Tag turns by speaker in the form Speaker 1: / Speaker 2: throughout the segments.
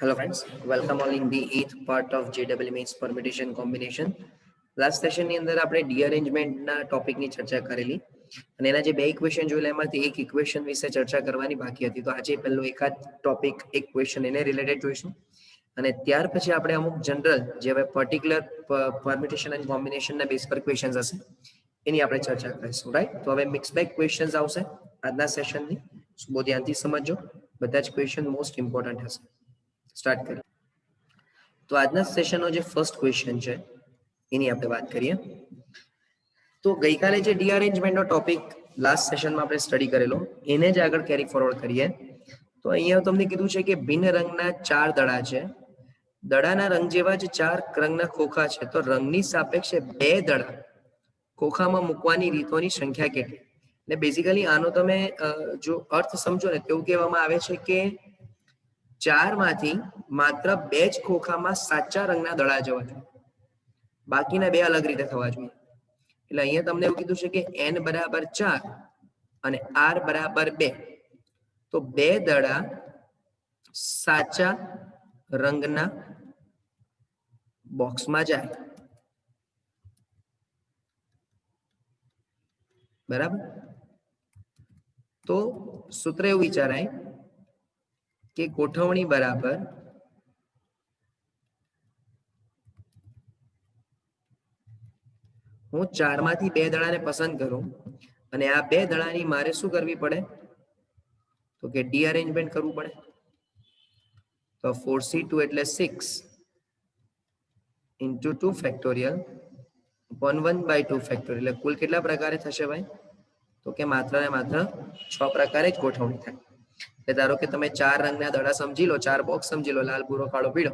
Speaker 1: Hello friends, welcome all in the eighth part of JEE Mains permutation combination. Last સેશનની અંદર આપણે ડીઅરેન્જમેન્ટના ટોપિકની ચર્ચા કરેલી અને એના જે બે ઇક્વેશન જોયેલા એમાંથી એક ઇક્વેશન વિશે ચર્ચા કરવાની બાકી હતી. તો આજે પહેલો એકાદ ટોપિક એક ક્વેશ્ચન એને રિલેટેડ જોઈશું અને ત્યાર પછી આપણે અમુક જનરલ જે હવે પર્ટિક્યુલર પરમ્યુટેશન એન્ડ કોમ્બિનેશનના બેઝ પર ક્વેશ્ચન્સ હશે એની આપણે ચર્ચા કરીશું. રાઈટ, તો હવે મિક્સ બેક ક્વેશ્ચન્સ આવશે આજના સેશનની. બહુ ધ્યાનથી સમજજો, બધા જ ક્વેશ્ચન મોસ્ટ ઇમ્પોર્ટન્ટ હશે. સ્ટાર્ટ કરીએ. તો આજના સેશનનો જે ફર્સ્ટ ક્વેશ્ચન છે એની આપણે વાત કરીએ. તો ગઈકાલે જે ડીઅરેન્જમેન્ટનો ટોપિક લાસ્ટ સેશનમાં આપણે સ્ટડી કરેલો એને જ આગળ કેરી ફોરવર્ડ કરીએ. તો અહીંયા તમને કીધું છે કે ભિન્ન રંગના 4 દડા છે. દડાના રંગ જેવા જ 4 રંગના ખોખા છે. તો રંગની સાપેક્ષે 2 દડા ખોખામાં મૂકવાની રીતોની સંખ્યા કેટલી? એટલે બેઝિકલી આનો તમે જો અર્થ સમજો ને તેવું કહેવામાં આવે છે કે 4 માંથી માત્ર 2 જ ખોખામાં સાચા રંગના દડા જવા જોઈએ, બાકીના 2 અલગ રીતે થવા જોઈએ. એટલે અહીંયા તમને એવું કીધું છે કે n બરાબર 4 અને r બરાબર 2. તો 2 દડા સાચા રંગના બોક્સમાં જાય. બરાબર, તો સૂત્ર એવું વિચારાય કે ગોઠવણી બરાબર હું 4 માંથી 2 દડાને પસંદ કરું અને આ 2 દડાની મારે શું કરવી પડે? તો કે ડીઅરેન્જમેન્ટ કરવું પડે. તો 4c2 એટલે 6 into 2 ફેક્ટોરિયલ upon 1/2 ફેક્ટોરિયલ. એટલે કુલ કેટલા પ્રકારે થશે ભાઈ? તો કે માત્ર ને માત્ર 6 પ્રકારે જ ગોઠવણી થાય. એટલે ધારો કે તમે 4 રંગના દડા સમજી લો, 4 બોક્સ સમજી લો, લાલ, ભૂરો, કાળો, પીળો.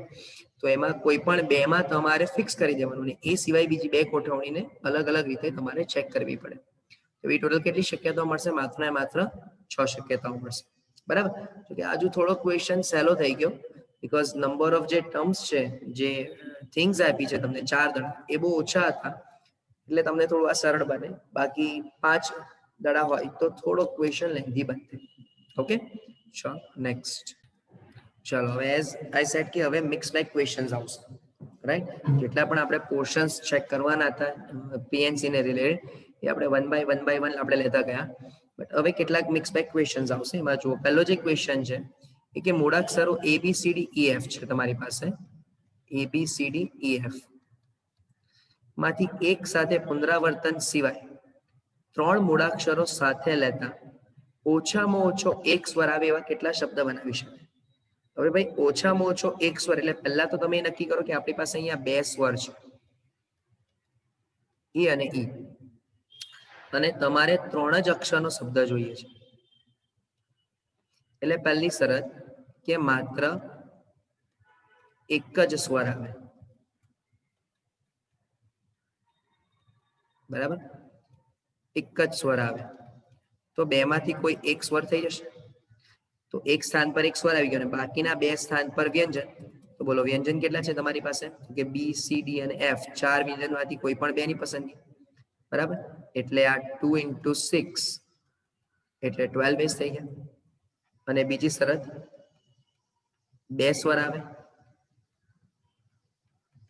Speaker 1: તો એમાં કોઈ પણ 2 માં તમારે ફિક્સ કરી દેવાનું ને એ સિવાય બીજી 2 ગોઠવણીને અલગ અલગ રીતે તમારે ચેક કરવી પડે. તો એ ટોટલ કેટલી શક્યતાઓ મળશે? માત્ર ને માત્ર 6 શક્યતાઓ મળશે. બરાબર, તો કે આજુ થોડો ક્વેશ્ચન સહેલો થઈ ગયો બીકોઝ નંબર ઓફ જે ટર્મ્સ છે, જે થિંગ્સ આપી છે તમને 4 દડા, એ બહુ ઓછા હતા એટલે તમને થોડું આ સરળ બને. બાકી 5 દડા હોય તો થોડો ક્વેશ્ચન લેન્ધી બનશે. ઓકે, ચલો નેક્સ્ટ. ચલો હવે એઝ આઈ સેડ કે હવે મિક્સ બેક ક્વેશ્ચન્સ આવશે. રાઈટ, જેટલા પણ આપણે પોર્શન્સ ચેક કરવાના હતા પીએનસી ને રિલેટેડ એ આપણે વન બાય વન આપણે લેતા ગયા. બટ હવે કેટલાક મિક્સ બેક ક્વેશ્ચન્સ આવશે. એમાં જુઓ, પહેલો જે ક્વેશ્ચન છે એ કે મૂળાક્ષરો ABCDEF છે તમારી પાસે. ABCDEF માંથી એક સાથે પુનરાવર્તન સિવાય 3 મૂળાક્ષરો સાથે લેતા ઓછામાં ઓછો એક સ્વર આવે એવા કેટલા શબ્દ બનાવી શકાય? હવે ભાઈ ઓછામાં ઓછો એક સ્વર એટલે પહેલા તો તમે નક્કી કરો કે આપણી પાસે અહીંયા 2 સ્વર છે, ઈ અને ઈ, અને તમારે 3 જ અક્ષરનો શબ્દ જોઈએ છે. એટલે પહેલી શરત કે માત્ર એક જ સ્વર આવે. બરાબર, એક જ સ્વર આવે. તો 2 માંથી કોઈ એક સ્વર થઈ જશે. તો એક સ્થાન પર એક સ્વર આવી ગયો અને બાકીના 2 સ્થાન પર વ્યંજન. તો બોલો વ્યંજન કેટલા છે તમારી પાસે? કે બી, સી, ડી અને એફ. 4 વ્યંજનમાંથી કોઈ પણ 2 ની પસંદગી. બરાબર, એટલે આ 2 into 6 એટલે 12 બેઝ થઈ ગયા. અને બીજી શરત 2 સ્વર આવે.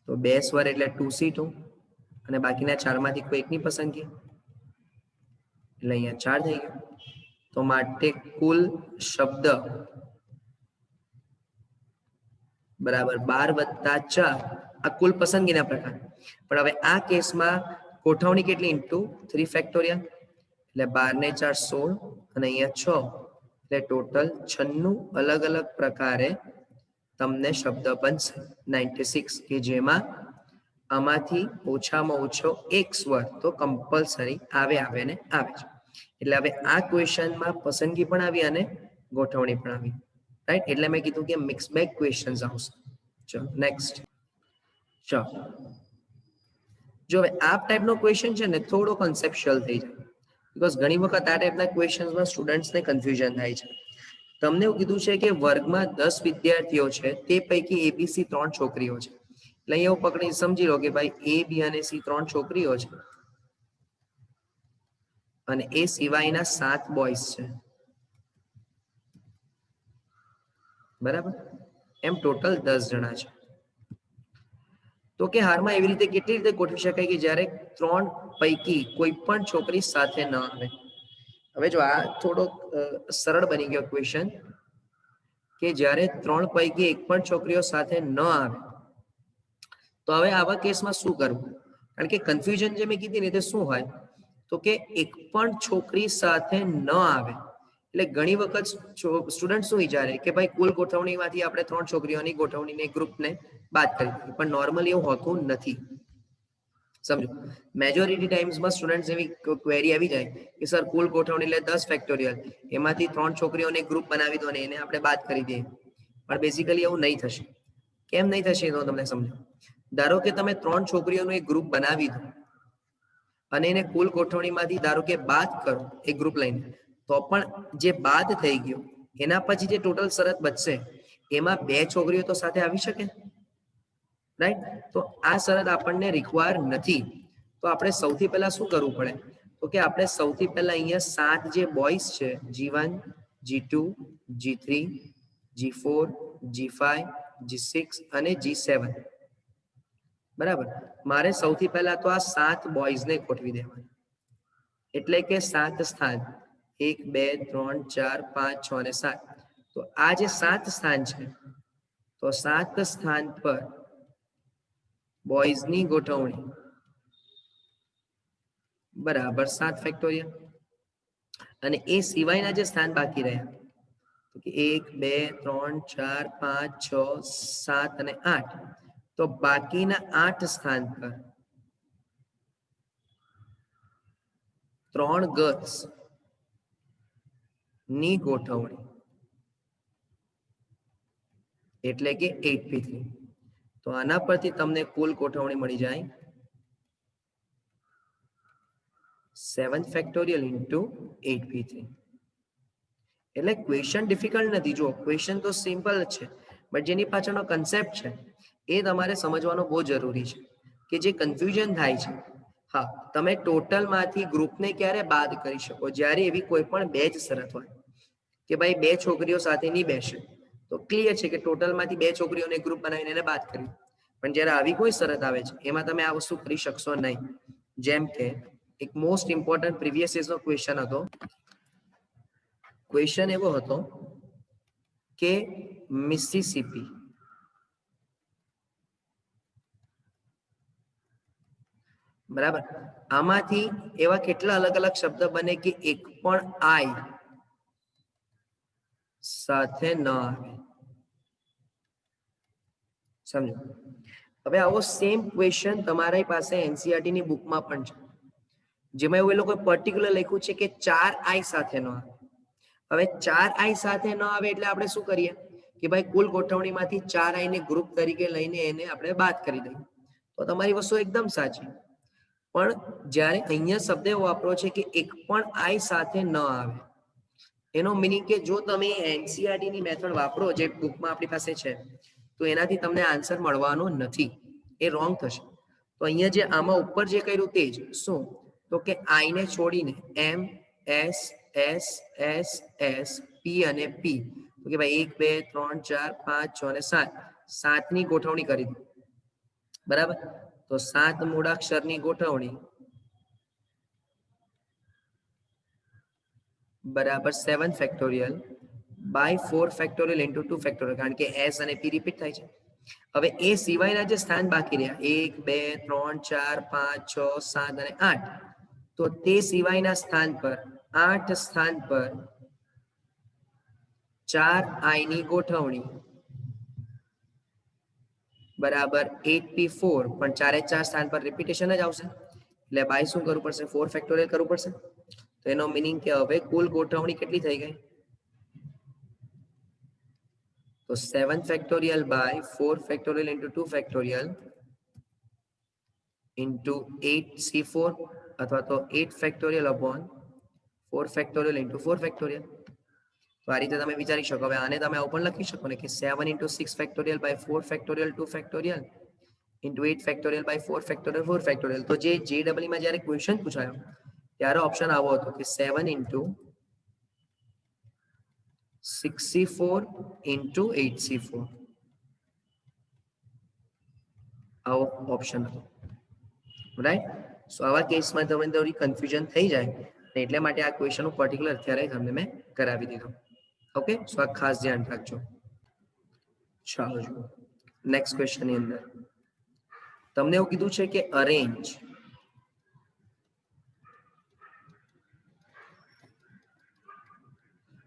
Speaker 1: તો 2 સ્વર એટલે 2c2 અને બાકીના 4 માંથી કોઈ એકની પસંદગી એટલે અહીંયા 4 થઈ ગયો. તો માટે કુલ શબ્દ બરાબર 12 + 4 આ કુલ પસંદગીના પ્રકાર. પણ હવે આ કેસમાં ગોઠવણી કેટલી? ઇન્ટુ 3 ફેક્ટોરિયલ એટલે 12 ને 4 16 અને અહીંયા 6 એટલે ટોટલ 96 અલગ અલગ પ્રકારે તમને શબ્દ બનશે 96, કે જેમાં આમાંથી ઓછામાં ઓછો એક સ્વર તો કમ્પલસરી આવે ને આવે છે. એટલે હવે આ ક્વેશ્ચનમાં પસંદગી પણ આવી અને ગોઠવણી પણ આવી. રાઈટ, એટલે મેં કીધું કે મિક્સ બેક ક્વેશ્ચન્સ આવશે. ચલો નેક્સ્ટ. ચલો જો હવે આ ટાઈપનો ક્વેશ્ચન છે ને થોડો કન્સેપ્ચ્યુઅલ થઈ જાય બીકોઝ ઘણી વખત આ ટાઈપના ક્વેશ્ચન્સમાં સ્ટુડન્ટ્સને કન્ફ્યુઝન થાય છે. તમને એવું કીધું છે કે વર્ગમાં 10 વિદ્યાર્થીઓ છે, તે પૈકી એબીસી 3 છોકરીઓ છે. એટલે અહીંયા એવું પકડી સમજી લો કે ભાઈ એ, બી અને સી 3 છોકરીઓ છે અને એ સિવાયના 7 બોયઝ છે. બરાબર, એમ ટોટલ 10 જણા છે. તો કે હારમાં એવી રીતે કેટલી રીતે ગોઠવી શકાય કે જ્યારે 3 પૈકી કોઈ પણ છોકરી સાથે ન આવે. હવે જો આ થોડો સરળ બની ગયો ક્વેશ્ચન કે જ્યારે 3 પૈકી એક પણ છોકરીઓ સાથે ન આવે તો હવે આવા કેસમાં શું કરવું? કારણ કે કન્ફ્યુઝન જે મેં કીધી ને તે શું હોય તો કે એક પણ છોકરી સાથે ન આવે એટલે ઘણી વખત સ્ટુડન્ટ શું વિચારે કે ભાઈ કુલ ગોઠવણીમાંથી આપણે 3 છોકરીઓની ગોઠવણીને ગ્રુપને બાદ કરી દીધી, પણ નોર્મલી એવું હોતું નથી. સમજો, મેજોરિટી ટાઈમ્સમાં સ્ટુડન્ટ્સ એવી ક્વેરી આવી જાય કે સર કુલ ગોઠવણી એટલે 10 ફેક્ટોરિયલ, એમાંથી 3 છોકરીઓને ગ્રુપ બનાવી દો ને એને આપણે બાદ કરી દઈએ. પણ બેઝિકલી એવું નહીં થશે. કેમ નહીં થશે તો તમને સમજો. ધારો કે તમે 3 છોકરીઓનું એક ગ્રુપ બનાવી દો અને એને કુલ ગોઠવણીમાંથી ધારો કે બાદ કરો એક ગ્રુપ લઈને, તો પણ જે બાદ થઈ ગયો એના પછી જે ટોટલ શરત બચશે એમાં 2 છોકરીઓ તો સાથે આવી શકે, રાઈટ? તો આ શરત આપણને રિક્વાયર નથી. તો આપણે સૌથી પહેલા શું કરવું પડે તો કે આપણે સૌથી પહેલા અહીંયા 7 જે બોયઝ છે G1, G2, G3, G4, G5, G6 અને G7, બરાબર? મારે સૌથી પહેલા તો આ 7 બોયઝને ગોઠવી દેવાના. એટલે કે 7 સ્થાન 1 2 3 4 5 6 અને 7. તો આ જે 7 સ્થાન છે તો 7 સ્થાન પર બોયઝની ગોઠવણી બરાબર 7 ફેક્ટોરિયલ. અને એ સિવાયના જે સ્થાન બાકી રહ્યા તો કે 1 2 3 4 5 6 7 અને 8, તો બાકીના 8 સ્થાન પર 3 ગર્લ્સ ની ગોઠવણી એટલે કે 8p3. તો આના પરથી તમને કુલ ગોઠવણી મળી જાય 7 ફેક્ટોરિયલ ઇન્ટુ 8p3. એટલે ક્વેશ્ચન ડિફિકલ્ટ નથી. જો ક્વેશ્ચન તો સિમ્પલ જ છે, બટ જેની પાછળનો કન્સેપ્ટ છે એ તમારે સમજવાનો બહુ જરૂરી છે કે જે કન્ફ્યુઝન થાય છે. હા, તમે ટોટલમાંથી ગ્રુપને ક્યારે બાદ કરી શકો? જ્યારે એવી કોઈ પણ 2 જ શરત હોય કે ભાઈ 2 છોકરીઓ સાથે નહીં બેસે, તો ક્લિયર છે કે ટોટલમાંથી 2 છોકરીઓને ગ્રુપ બનાવીને એને બાદ કરી. પણ જ્યારે આવી કોઈ શરત આવે છે એમાં તમે આ વસ્તુ કરી શકશો નહીં. જેમ કે એક મોસ્ટ ઇમ્પોર્ટન્ટ પ્રીવિયસ યર્સનો ક્વેશ્ચન હતો. ક્વેશ્ચન એવો હતો કે મિસિસિપી, બરાબર, આમાંથી એવા કેટલા અલગ અલગ શબ્દ બને કે એક પણ આઈ સાથે ન આવે? સમજો. હવે આવો સેમ ક્વેશ્ચન તમારી પાસે એનસીઈઆરટી ની બુકમાં પણ છે, જેમાં એવું એ લોકો પર્ટિક્યુલર લખ્યું છે કે 4 આઈ સાથે ન આવે. હવે 4 આઈ સાથે ન આવે એટલે આપણે શું કરીએ કે ભાઈ કુલ ગોઠવણીમાંથી 4 આઈ ને ગ્રુપ તરીકે લઈને એને આપણે બાદ કરી દઈએ. તો તમારી વસ્તુ એકદમ સાચી. પણ જ્યારે અહીંયા શબ્દ એવો વાપરો છે કે એક પણ આઈ સાથે ન આવે, એનો મીનિંગ કે જો તમે એનસીઈઆરટી ની મેથડ વાપરો જે બુકમાં આપણી પાસે છે તો એનાથી તમને આન્સર મળવાનો નથી, એ રોંગ થશે. તો અહીંયા જે આમાં ઉપર જે કર્યું તે જ શું તો કે આઈ ને છોડીને M S S S S P અને પી, તો કે ભાઈ 1 2 3 4 5 6 અને 7, 7 ની ગોઠવણી કરી દો, બરાબર? તો 7 મૂળાક્ષરની ગોઠવણી બરાબર 7 factorial by 4 factorial into 2 factorial, કારણ કે એસ અને પી રિપીટ થાય છે. હવે એ સિવાયના જે સ્થાન બાકી રહ્યા 1 2 3 4 5 6 7 અને 8, તો તે સિવાયના સ્થાન પર 8 સ્થાન પર 4 આઈ ની ગોઠવણી બરાબર 8p4, પણ 4 4 સ્થાન પર રિપીટેશન જ આવશે એટલે બાય શું કરવું પડશે? 4 ફેક્ટોરિયલ કરવું પડશે. તો એનો મીનિંગ કે હવે કુલ ગોઠવણી કેટલી થઈ ગઈ? તો 7 factorial by 4 factorial into 2 factorial into 8c4 અથવા તો 8 factorial upon 4 factorial into 4 factorial. તો આ રીતે તમે વિચારી શકો. હવે આને તમે આવું પણ લખી શકો ને કે 7 into 6 factorial by 4 factorial 2 factorial into 8 factorial by 4 factorial 4 factorial. તો જે જેડબલઈ માં જ્યારે ક્વેશ્ચન પૂછાયો ત્યારે ઓપ્શન આવો હતો કે 7 ઇન્ટુ 6c4 ઇન્ટુ 8c4. આવો ઓપ્શન હતો, રાઈટ. સો આવા કેસમાં તમને થોડી કન્ફ્યુઝન થઈ જાય, એટલે માટે આ ક્વેશ્ચનનું પર્ટિક્યુલર અત્યારે તમને મેં કરાવી દીધો. ઓકે, સો આ ખાસ ધ્યાન રાખજો. ચાલો જુઓ નેક્સ્ટ ક્વેશ્ચનની અંદર તમને એવું કીધું છે કે અરેન્જ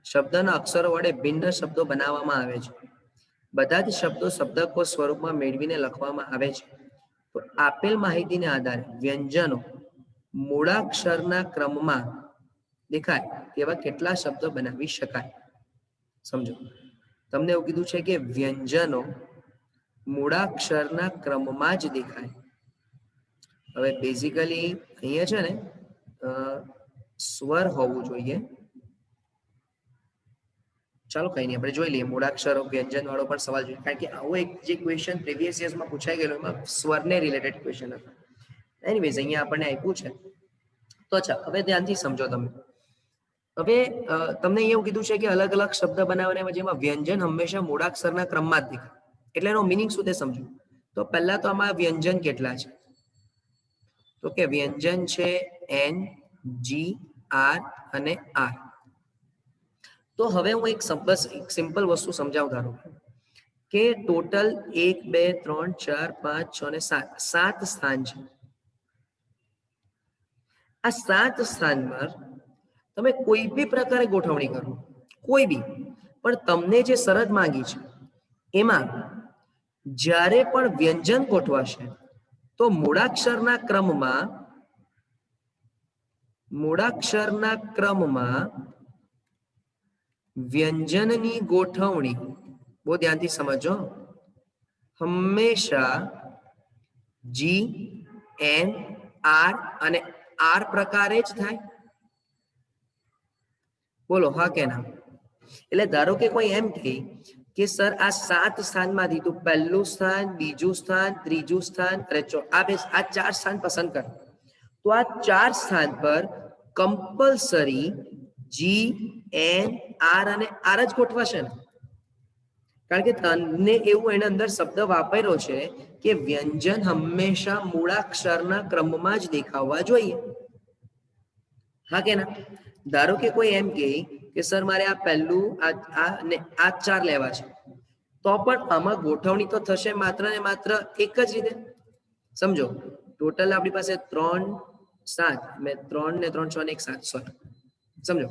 Speaker 1: શબ્દના અક્ષરો વડે ભિન્ન શબ્દો બનાવવામાં આવે છે. બધા જ શબ્દો શબ્દકોશ સ્વરૂપમાં મેળવીને લખવામાં આવે છે. તો આપેલ માહિતીને આધારે વ્યંજનો મૂળાક્ષરના ક્રમમાં દેખાય તેવા કેટલા શબ્દો બનાવી શકાય? સમજો, તમને એવું કીધું છે કે વ્યંજનો મૂળાક્ષરના ક્રમમાં જ દેખાય. હવે બેઝિકલી અહીંયા છે ને સ્વર હોવું જોઈએ. ચાલો કઈ નહીં, આપણે જોઈ લઈએ. મૂળાક્ષરો વ્યંજન વાળો પણ સવાલ જોઈએ, કારણ કે આવો એક જે ક્વેશ્ચન પ્રીવિયસ યર્સમાં પૂછાઈ ગયેલો એમાં સ્વરને રિલેટેડ ક્વેશ્ચન હતો. એનીવેઝ અહીંયા આપણને આપ્યું છે. તો અચ્છા, હવે ધ્યાનથી સમજો તમે. હવે તમને એવું કીધું છે કે અલગ અલગ શબ્દ બનાવવાના જેમાં વ્યંજન હંમેશા મૂળાક્ષરના ક્રમમાં જ દેખાય. એટલે એનો મિનિંગ શું તે સમજો. તો પહેલા તો આમાં વ્યંજન કેટલા છે? તો કે વ્યંજન છે એન, જી, આર અને આર. તો હવે હું એક સિમ્પલ વસ્તુ સમજાવું ધારો કે ટોટલ 1 2 3 4 5 6 અને 7 સ્થાન છે. આ 7 સ્થાન પર તમે કોઈ બી પ્રકારે ગોઠવણી કરો, કોઈ બી, પણ તમને જે શરત માંગી છે એમાં જ્યારે પણ વ્યંજન ગોઠવાશે તો મૂળાક્ષરના ક્રમમાં વ્યંજનની ગોઠવણી, બહુ ધ્યાનથી સમજો, હંમેશા જી, એન, આર અને આર પ્રકારે જ થાય. બોલો હા કે ના? એટલે ધારો કે કોઈ એમ કહે કે સર આ 7 સ્થાનમાંથી તું પહેલું સ્થાન, બીજું સ્થાન, ત્રીજું સ્થાન અને આ 4 સ્થાન પસંદ કર. તો આ 4 સ્થાન પર કમ્પલસરી જી, એન, આર અને આર જ ગોઠવાશે ને? કારણ કે તને એવું એના અંદર શબ્દ વાપર્યો છે કે વ્યંજન હંમેશા મૂળાક્ષરના ક્રમમાં જ દેખાવા જોઈએ. હા કે ના? ધારો કે કોઈ એમ કહે કે સર મારે આ પહેલું આ 4 લેવા છે, તો પણ આમાં ગોઠવણી તો થશે માત્ર ને માત્ર એક જ રીતે. સમજો, ટોટલ આપણી પાસે 3 7 મેં 3 ને 3 6 ને 1 7 સોરી સમજો.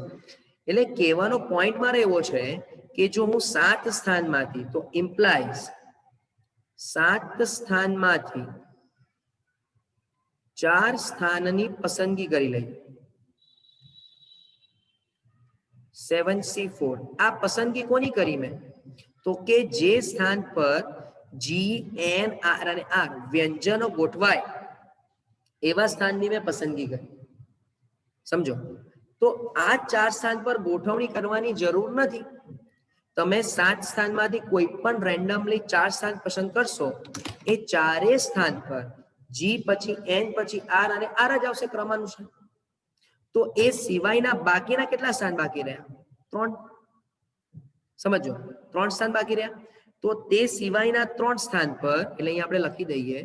Speaker 1: એટલે કહેવાનો પોઈન્ટ મારે એવો છે કે જો હું 7 સ્થાનમાંથી, તો ઇમ્પ્લાઇઝ 7 સ્થાનમાંથી 4 સ્થાનની પસંદગી કરી લઈએ. 7C4 આ પસંદગી કોની કરી મેં? તો કે જે સ્થાન પર જી, એન, આર અને આર વ્યંજનો ગોઠવાય એવા સ્થાનની મેં પસંદગી કરી. સમજો, તો આ 4 સ્થાન પર ગોઠવણી કરવાની જરૂર નથી. તમે 7 સ્થાનમાંથી કોઈ પણ રેન્ડમલી 4 સ્થાન પસંદ કરશો, એ ચારેય સ્થાન પર જી પછી એન પછી આર અને આર જ આવશે ક્રમાનુસાર. તો એ સિવાયના બાકીના કેટલા સ્થાન બાકી રહ્યા? 3. સમજો, 3 સ્થાન બાકી રહ્યા. તો તે સિવાયના 3 સ્થાન પર એટલે અહીંયા આપણે લખી દઈએ,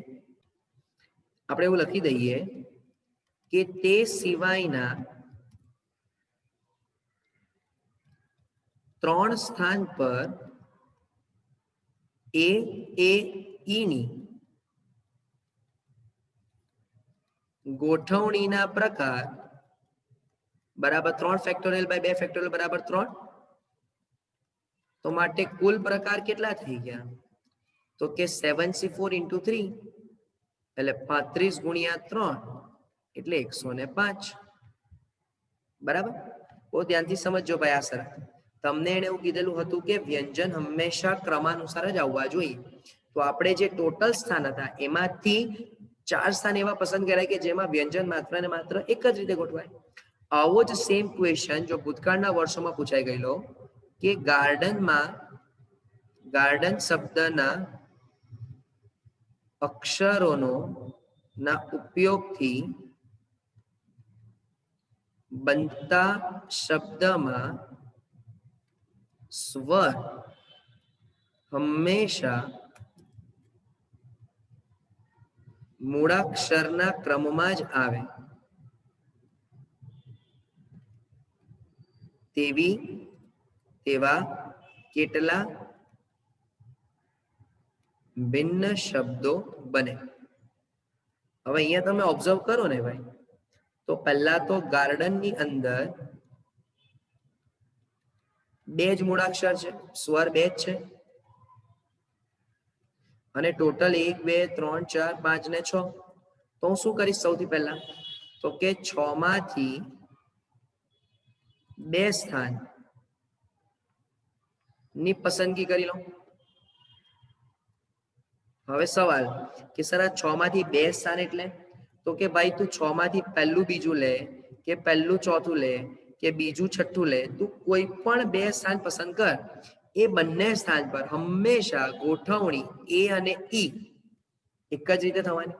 Speaker 1: આપણે એવું લખી દઈએ કે તે સિવાયના 3 સ્થાન પર એ ઈ ની ગોઠવણીના પ્રકાર બરાબર 3 ફેક્ટોરિયલ બાય 2 ફેક્ટોરિયલ બરાબર 3. તો માટે કુલ પ્રકાર કેટલા થઈ ગયા? તો કે 7C4 into 3 એટલે 35 ગુણ્યા 3 એટલે 105. બરાબર? બહુ ધ્યાનથી સમજજો ભાઈ. આ શરત તમને એને એવું કીધેલું હતું કે વ્યંજન હંમેશા ક્રમાનુસાર જ આવવા જોઈએ. તો આપણે જે ટોટલ સ્થાન હતા એમાંથી 4 સ્થાન એવા પસંદ કર્યા કે જેમાં વ્યંજન માત્ર ને માત્ર એક જ રીતે ગોઠવાય. આવો જ સેમ ક્વેશ્ચન જો ભૂતકાળના વર્ષોમાં પૂછાઈ ગયેલો કે ગાર્ડન શબ્દના અક્ષરોનો ના ઉપયોગથી બનતા શબ્દમાં સ્વર હંમેશા મૂળાક્ષરના ક્રમમાં જ આવે તેવા કેટલા ભિન્ન શબ્દો બને? હવે અહીંયા તમે ઓબ્ઝર્વ કરો ને ભાઈ, તો પહેલા તો ગાર્ડનની અંદર બે જ મૂળાક્ષર છે, સ્વર બે જ છે, અને ટોટલ 1 2 3 4 5 ને 6. તો હું શું કરીશ સૌથી પહેલા, તો કે 6 માંથી 2 સ્થાન ની પસંદગી કરી લો. હવે સવાલ કે સર આ 6 માંથી 2 સ્થાન એટલે, તો કે ભાઈ તું 6 માંથી પહેલું બીજું લે, કે પહેલું ચોથું લે, કે બીજું છઠ્ઠું લે, તું કોઈ પણ 2 સ્થાન પસંદ કર. એ બંને સ્થાન પર હંમેશા ગોઠવણી એ અને ઈ એક જ રીતે થવાની,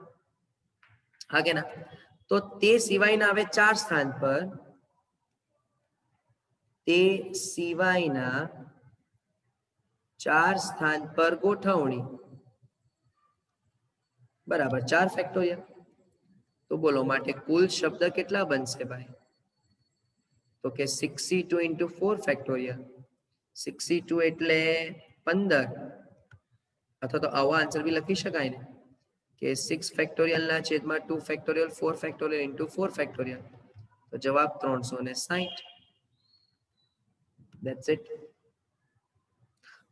Speaker 1: હા કે ના? તો તે સિવાયના હવે 4 સ્થાન પર, તે સિવાયના 4 સ્થાન પર ગોઠવણી બરાબર 4 ફેક્ટોરિયલ. તો બોલો માટે કુલ શબ્દ કેટલા બનશે ભાઈ? તો કે 62 into 4 ફેક્ટોરિયલ. 62 એટલે 15, અથવા તો આવો આન્સર બી લખી શકાય ને કે 6 ફેક્ટોરિયલ ના છેદમાં 2 ફેક્ટોરિયલ 4 ફેક્ટોરિયલ into 4 ફેક્ટોરિયલ. તો જવાબ 360. That's it.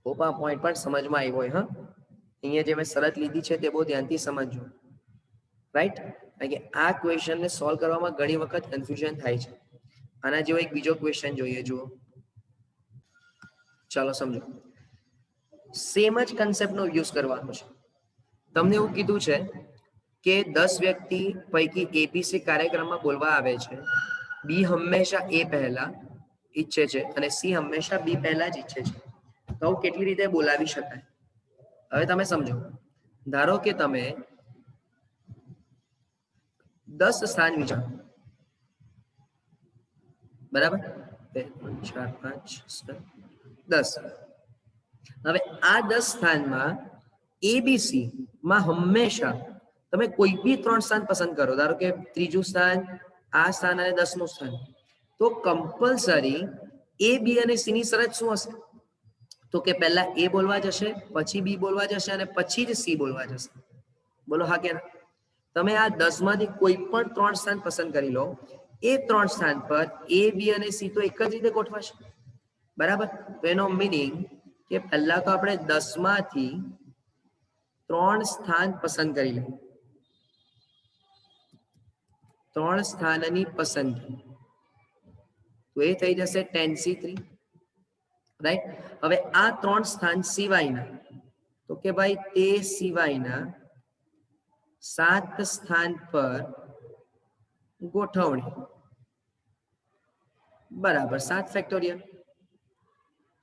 Speaker 1: હોપ આ પોઈન્ટ પણ સમજમાં આવ્યો હોય. હા, અહીંયા જે મેં શરત લીધી છે તે બહુ ધ્યાનથી સમજજો, રાઈટ? કારણ કે આ ક્વેશ્ચનને સોલ્વ કરવામાં ઘણી વખત કન્ફ્યુઝન થાય છે. આના જેવો એક બીજો ક્વેશ્ચન જોઈએ, જુઓ. ચાલો સમજો. સેમ જ કન્સેપ્ટનો યુઝ કરવાનો છે. તમને એવું કીધું છે કે 10 વ્યક્તિ પૈકી એબીસી કાર્યક્રમમાં બોલવા આવે છે. બી હંમેશા એ પહેલા ઈચ્છે છે અને સી હંમેશા બી પહેલા જ ઈચ્છે છે. તો કેટલી રીતે બોલાવી શકાય? હવે તમે સમજો. ધારો કે તમે 10 સ્થાન વિચારો, બરાબર? 2 3 4 5 6 10. હવે આ 10 સ્થાનમાં એબીસી માં હંમેશા તમે કોઈ બી 3 સ્થાન પસંદ કરો. ધારો કે ત્રીજું સ્થાન, આ સ્થાન અને 10મું સ્થાન. તો કમ્પલસરી એ, બી અને સી ની શરત શું હશે? તો કે પહેલા એ બોલવા જશે, પછી બી બોલવા જશે અને પછી જ સી બોલવા જશે. બોલો હા કે ના? તમે આ 10 માંથી કોઈ પણ 3 સ્થાન પસંદ કરી લો, એ 3 સ્થાન પર એ, બી અને સી તો એક જ રીતે ગોઠવાશે, બરાબર? તો એનો મીનિંગ કે પહેલા તો આપણે 10 માંથી 3 સ્થાન પસંદ કરી લઈએ. 3 સ્થાનની પસંદગી, તો એ થઈ જશે 10C3, રાઈટ? હવે આ 3 સ્થાન સિવાયના, તો કે ભાઈ તે સિવાયના 7 સ્થાન પર ગોઠવણી બરાબર 7 ફેક્ટોરિયલ.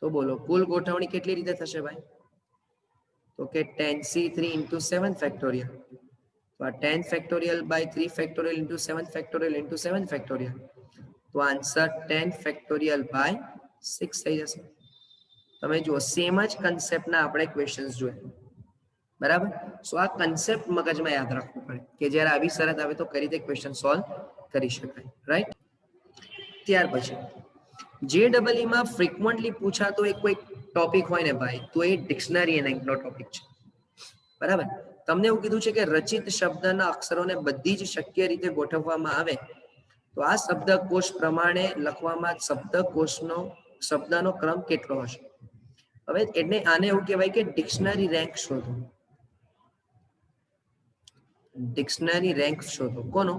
Speaker 1: તો બોલો કુલ ગોઠવણી કેટલી રીતે થશે ભાઈ? તો કે 10C3 into 7 ફેક્ટોરિયલ. તો આ 10 factorial by 3 factorial into 7 factorial into 7 factorial. તો આન્સર 10 ફેક્ટોરિયલ by 6 થઈ જશે. તમે જુઓ, સેમ જ કન્સેપ્ટના આપણે ક્વેશ્ચન્સ જોઈએ, બરાબર? સો આ કન્સેપ્ટ મગજમાં યાદ રાખવું પડે કે જ્યારે આવી શરત આવે તો કઈ રીતે ક્વેશ્ચન સોલ્વ કરી શકાય, રાઈટ? ત્યાર પછી JEE માં ફ્રીક્વન્ટલી પૂછાતો એક કોઈ ટોપિક હોય ને ભાઈ, તો એ ડિક્શનરી રેન્કનો ટોપિક છે, બરાબર? તમને એવું કીધું છે કે રચિત શબ્દના અક્ષરોને બધી જ શક્ય રીતે ગોઠવવામાં આવે તો આ શબ્દકોશ પ્રમાણે લખવામાં શબ્દનો ક્રમ કેટલો હશે? હવે એટલે આને એવું કહેવાય કે ડિક્શનરી રેન્ક શોધો. ડિક્શનરી રેન્ક શોધો. કોનો?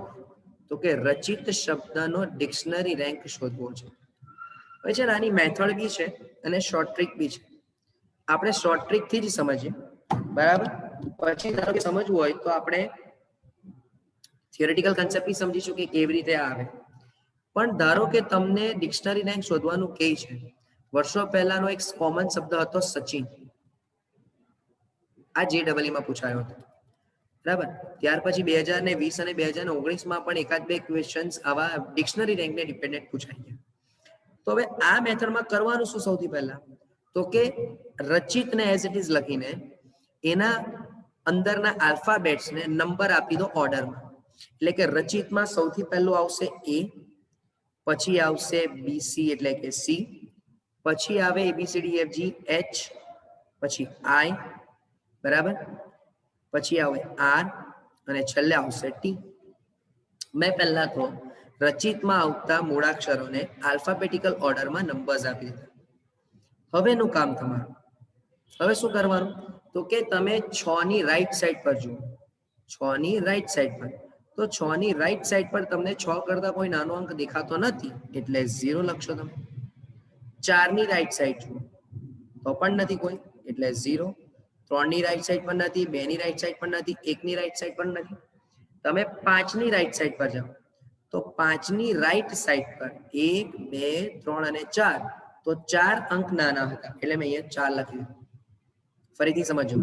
Speaker 1: તો કે રચિત શબ્દનો ડિક્શનરી રેન્ક શોધવો છે. હવે છે આની મેથડ બી છે અને શોર્ટ ટ્રિક બી છે. આપણે શોર્ટ ટ્રિક થી જ સમજીએ, બરાબર? પછી ધારો કે સમજવું હોય તો આપણે થિયોરેટિકલ કન્સેપ્ટ બી સમજીશું કે કેવી રીતે આવે. પણ ધારો કે તમને ડિક્શનરી રેન્ક શોધવાનું કહે છે, વર્ષો પહેલાનો એક કોમન શબ્દ હતો સચિન. આ JEE માં પૂછાયો હતો, બરાબર? ત્યાર પછી 2020 અને 2019 માં પણ એકાદ બે ક્વેશ્ચન્સ આવા ડિક્શનરી રેન્કને ડિપેન્ડન્ટ પૂછાઈ ગયા. તો હવે આ મેથડમાં કરવાનું શું? સૌથી પહેલા તો કે રચિતને એઝ ઇટ ઇઝ લખીને એના અંદરના આલ્ફાબેટ્સ ને નંબર આપી દો ઓર્ડરમાં. એટલે કે રચિતમાં સૌથી પહેલું આવશે એ, પછી આવશે બીસી એટલે કે સી, પછી આવે એબીસીડી એફજી એચ, પછી આઈ, બરાબર, પછી આવે આર અને છેલ્લે આવશે ટી. મેં પહેલા તો રચિતમાં આવતા મૂળાક્ષરોને આલ્ફાબેટિકલ ઓર્ડરમાં નંબર્સ આપી દીધા. હવેનું કામ તમારું, હવે શું કરવાનું તો કે તમે 6 ની રાઈટ સાઈડ પર જુઓ. 6 ની રાઈટ સાઈડ પર, તો 6 ની રાઈટ સાઈડ પર તમને 6 કરતા કોઈ નાનો અંક દેખાતો નથી એટલે 0 લખશો તમે. 4 ની રાઈટ સાઈડ જુઓ તો પણ નથી કોઈ એટલે 0. 3 ની રાઈટ સાઈડ પર નથી, 2 ની રાઈટ સાઈડ પર નથી, 1 ની રાઈટ સાઈડ પર નથી. તમે 5 ની રાઈટ સાઈડ પર જાઓ તો 5 ની રાઈટ સાઈડ પર 1 2 3 અને 4, તો 4 અંક નાના હતા એટલે મેં અહીંયા 4 લખી દીધું. ફરીથી સમજો,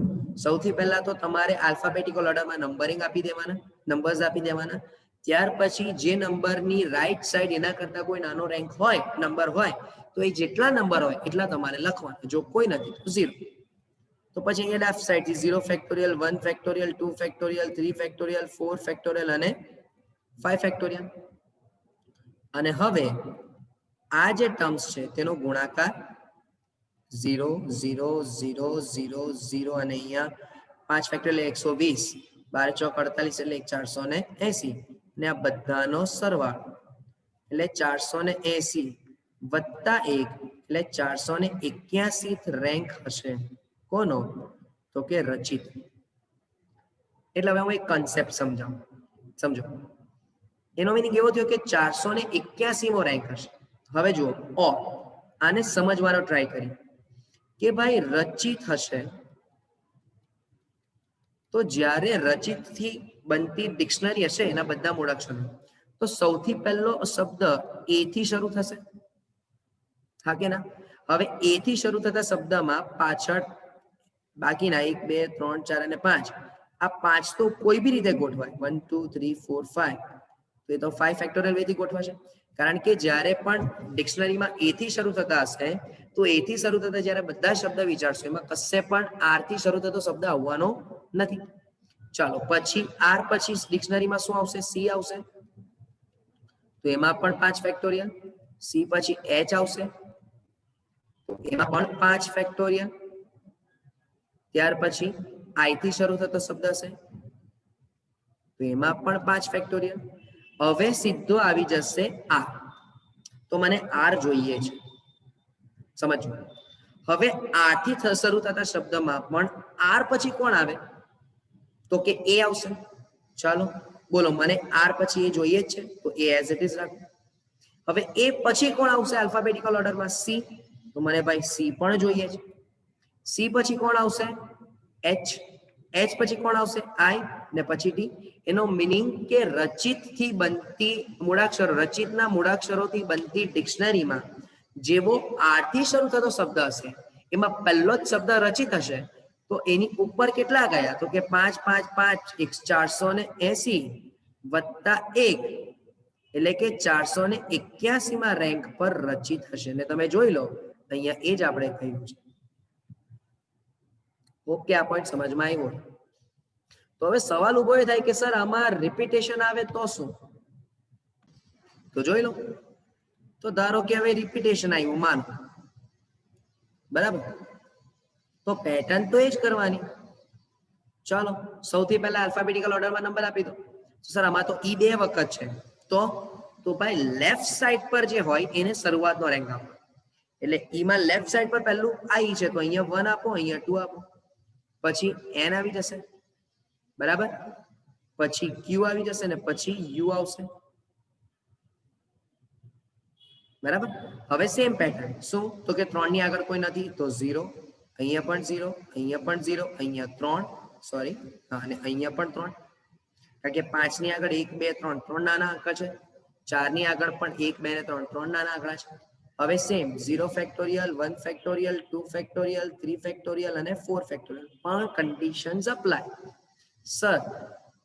Speaker 1: સૌથી પહેલા તો તમારે આલ્ફાબેટિકલ ઓર્ડરમાં નંબરિંગ આપી દેવાના, નંબર્સ આપી દેવાના. ત્યાર પછી જે નંબરની રાઈટ સાઈડ એના કરતા કોઈ નાનો રેન્ક હોય, નંબર હોય, તો એ જેટલા નંબર હોય એટલા તમારે લખવાના. જો કોઈ નથી તો 0. તો પછી અહીંયા લેફ્ટ સાઈડથી 0 factorial, 1 factorial, 2 factorial, 3 factorial, 4 factorial અને 5 ફેક્ટોરિયલ. અને હવે આ જે ટર્મ્સ છે તેનો ગુણાકાર 0 0 0 0 0 અને અહીંયા 5 ફેક્ટોરિયલ 120, 12 ચોક 48 એટલે 480 ને આ બધાનો સરવાળો એટલે 480 વત્તા 1 એટલે 481 રેન્ક હશે. કોનો? તો કે રચિત. એટલે હવે હું એક કન્સેપ્ટ સમજાવું, સમજો. એનો મીનિંગ એવો થયો કે 481મો રેન્ક હશે. હવે જુઓ, આને સમજવાનો ટ્રાય કરીએ કે ભાઈ રચિત હશે તો જ્યારે રચિતથી બનતી ડિક્શનરી હશે એના બધા મૂળાક્ષરો, તો સૌથી પહેલો શબ્દ એ થી શરૂ થશે, હા કે ના? હવે એ થી શરૂ થતા શબ્દમાં પાછળ બાકીના 1 2 3 4 અને 5, આ 5 તો કોઈ બી રીતે ગોઠવાય, 1 2 3 4 5, તો એ તો 5 ફેક્ટોરિયલ વેથી ગોઠવાશે. કારણ કે જ્યારે પણ ડિક્શનરીમાં એ થી શરૂ થતા હશે તો એ થી શરૂ થતા જ્યારે બધા શબ્દ વિચારશો એમાં કશે પણ આર થી શરૂ થતો શબ્દ આવવાનો નથી. ચાલો પછી આર પછી ડિક્શનરીમાં શું આવશે? સી આવશે, તો એમાં પણ 5 ફેક્ટોરિયલ. સી પછી એચ આવશે તો એમાં પણ 5 ફેક્ટોરિયલ. ત્યાર પછી આઈ થી શરૂ થતો શબ્દ હશે તો એમાં પણ 5 ફેક્ટોરિયલ. હવે સીધો આવી જશે આર, તો મને આર જોઈએ છે, સમજો. હવે આર થી શરૂ થતા શબ્દમાં પણ આર પછી કોણ આવે? તો કે એ આવશે. ચાલો બોલો, મને આર પછી એ જોઈએ જ છે તો એ એઝ ઇટ ઇઝ રાખો. હવે એ પછી કોણ આવશે આલ્ફાબેટિકલ ઓર્ડરમાં? સી, તો મને ભાઈ સી પણ જોઈએ છે. સી પછી કોણ આવશે? એચ. એચ પછી કોણ આવશે? આઈ ને પછી ટી. એનો મીનિંગ કે રચિતથી બનતી મૂળાક્ષરો, રચિતના મૂળાક્ષરોથી બનતી ડિક્શનરીમાં જેવો આર થી શરૂ થતો શબ્દ હશે એમાં પહેલો જ શબ્દ રચિત હશે તો એની ઉપર કેટલા ગયા? તો કે 5 5 5 480 વત્તા 1 એટલે કે 481માં રેન્ક પર રચિત હશે. ને તમે જોઈ લો અહીંયા એ જ આપણે કહ્યું છે. ઓકે, આ પોઈન્ટ સમજમાં આવ્યો. તો હવે સવાલ ઉભો એ થાય કે સર આમાં રિપીટેશન આવે તો શું? તો જોઈ લો. તો ધારો કે હવે રિપીટેશન આવ્યું માનો, બરાબર, તો પેટર્ન તો એ જ કરવાની. ચાલો સૌથી પહેલા આલ્ફાબેટિકલ ઓર્ડરમાં નંબર આપી દો. સર આમાં તો ઈ 2 વખત છે તો ભાઈ લેફ્ટ સાઈડ પર જે હોય એને શરૂઆતનો રેન્ક આપો. એટલે ઈમાં લેફ્ટ સાઈડ પર પહેલું આઈ છે તો અહીંયા 1 આપો, અહીંયા 2 આપો, પછી એન આવી જશે, બરાબર, પછી ક્યુ આવી જશે ને પછી યુ આવશે, બરાબર. હવે સેમ પેટર્ન શું? તો કે 3 ની આગળ કોઈ નથી તો 0, અહીંયા પણ 0, અહીંયા પણ 0, અહીંયા 3, સોરી હા, અને અહીંયા પણ 3, કારણ કે 5 ની આગળ 1 2 3 3 નાના અંક છે. 4 ની આગળ પણ 1 2 ને 3 3 નાના આંકડા છે. હવે same 0 factorial, 1 factorial, 2 factorial, 3 factorial અને 4 ફેક્ટોરિયલ. પણ કન્ડિશન્સ અપ્લાય. સર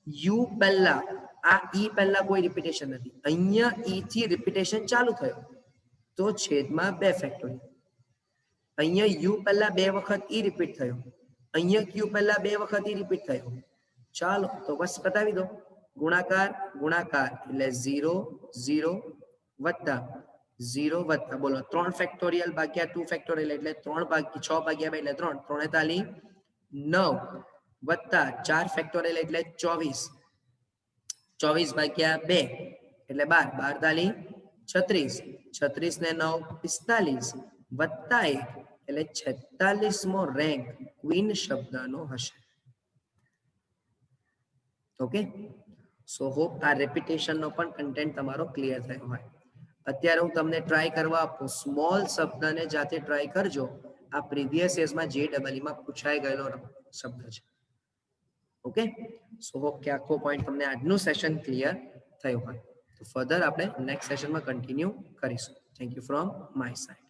Speaker 1: યુ પહેલા, આ ઈ પહેલા કોઈ રિપીટેશન નથી, અહીંયા ઈ થી રિપીટેશન ચાલુ થયો તો છેદમાં 2 ફેક્ટોરિયલ. અહીંયા યુ પહેલા 2 વખત ઈ રિપીટ થયો, અહીંયા ક્યુ પહેલા 2 વખત રિપીટ થયો. ચાલો તો બસ બતાવી દો. ગુણાકાર ગુણાકાર એટલે 0 0 વત્તા 0 વત્તા બોલો 3 ફેક્ટોરિયલ ભાગ્યા 2 ફેક્ટોરિયલ એટલે 3 ભાગ્યા 6 ભાગ્યા 2 એટલે 3 3 તાલી 9 વત્તા 4 ફેક્ટોરિયલ એટલે 24 24 ભાગ્યા 2 એટલે 12 12 તાલી 36 36 ને 9 45 વત્તા 1 એટલે 46મો રેન્ક ક્વીન શબ્દનો હશે. ઓકે, સો હોપ આ રેપિટેશનનો પણ કન્ટેન્ટ તમારો ક્લિયર થયો હોય. અત્યારે હું તમને ટ્રાય કરવા આપું, સ્મોલ શબ્દને જાતે ટ્રાય કરજો. આ પ્રીવિયસ યર્સમાં JEE માં પૂછાઈ ગયેલો શબ્દ છે. ઓકે, સો હોપ કે આખો પોઈન્ટ તમને આજનું સેશન ક્લિયર થયું હોય. તો ફર્ધર આપણે નેક્સ્ટ સેશનમાં કન્ટિન્યુ કરીશું. Thank you from my side.